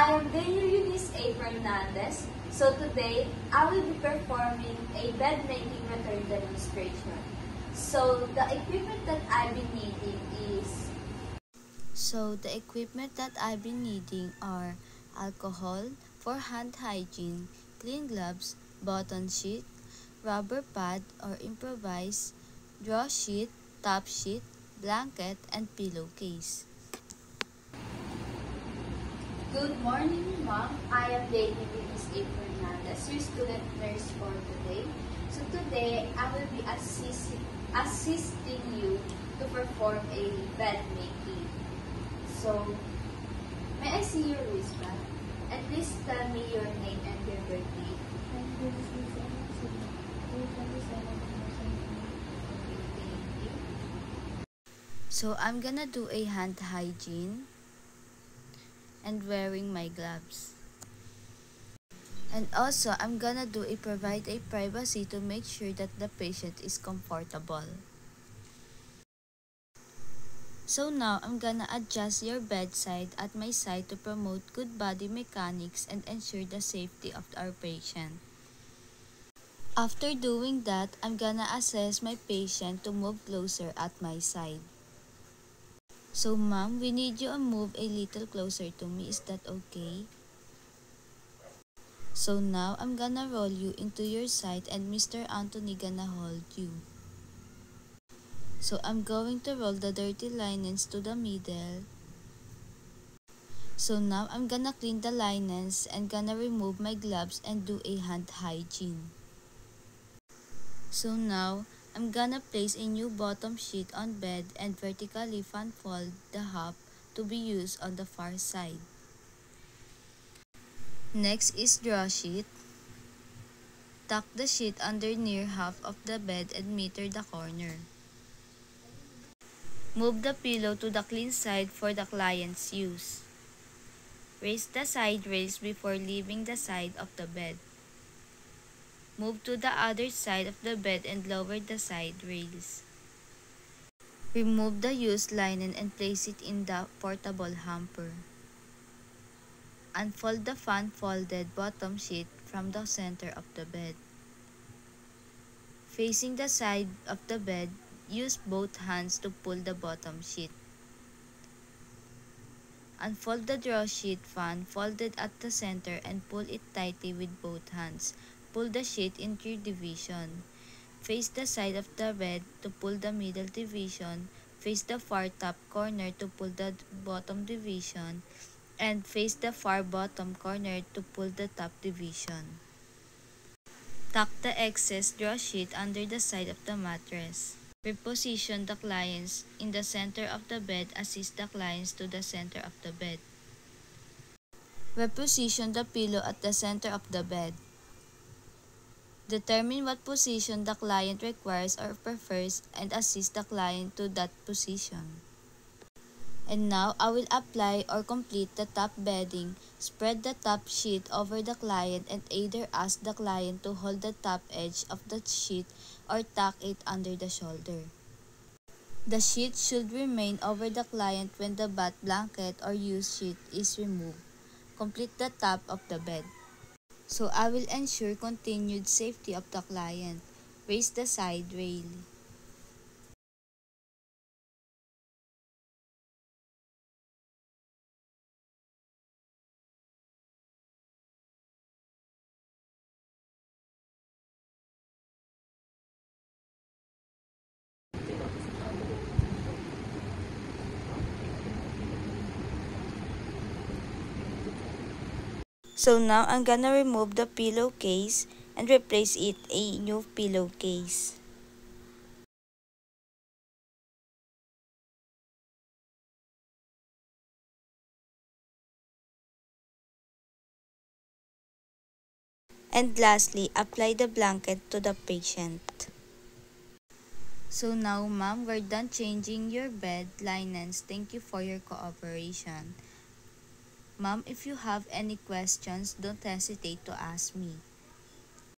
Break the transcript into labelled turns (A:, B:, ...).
A: I am Daniel Eunice A. Fernandez. So today, I will be performing a bed making method demonstration. So the equipment that I've been needing
B: are alcohol for hand hygiene, clean gloves, button sheet, rubber pad or improvised, draw sheet, top sheet, blanket, and pillowcase.
A: Good morning, Ma'am. I am Lady Eunice A. Fernandez, your student nurse for today. So today, I will be assisting you to perform a bed making. So, may I see your wristband? And please tell me your name and your birthday.
B: So I'm gonna do a hand hygiene and wearing my gloves. And also, I'm gonna provide a privacy to make sure that the patient is comfortable. So now, I'm gonna adjust your bedside at my side to promote good body mechanics and ensure the safety of our patient. After doing that, I'm gonna assess my patient to move closer at my side. So ma'am, we need you to move a little closer to me. Is that okay? So now, I'm gonna roll you into your side and Mr. Anthony gonna hold you. So I'm going to roll the dirty linens to the middle. So now, I'm gonna clean the linens and gonna remove my gloves and do a hand hygiene. So now, I'm gonna place a new bottom sheet on bed and vertically fan fold the half to be used on the far side. Next is draw sheet. Tuck the sheet under near half of the bed and meter the corner. Move the pillow to the clean side for the client's use. Raise the side rails before leaving the side of the bed. Move to the other side of the bed and lower the side rails. Remove the used linen and place it in the portable hamper. Unfold the fan-folded bottom sheet from the center of the bed. Facing the side of the bed, use both hands to pull the bottom sheet. Unfold the draw sheet fan folded at the center and pull it tightly with both hands. Pull the sheet into division. Face the side of the bed to pull the middle division. Face the far top corner to pull the bottom division. And face the far bottom corner to pull the top division. Tuck the excess draw sheet under the side of the mattress. Reposition the clients in the center of the bed. Assist the clients to the center of the bed. Reposition the pillow at the center of the bed. Determine what position the client requires or prefers and assist the client to that position. And now, I will apply or complete the top bedding. Spread the top sheet over the client and either ask the client to hold the top edge of the sheet or tuck it under the shoulder. The sheet should remain over the client when the bath blanket or used sheet is removed. Complete the top of the bed. So I will ensure continued safety of the client. Raise the side rail. So now I'm gonna remove the pillowcase and replace it a new pillowcase. And lastly, apply the blanket to the patient. So now, ma'am, we're done changing your bed linens. Thank you for your cooperation. Ma'am, if you have any questions, don't hesitate to ask me.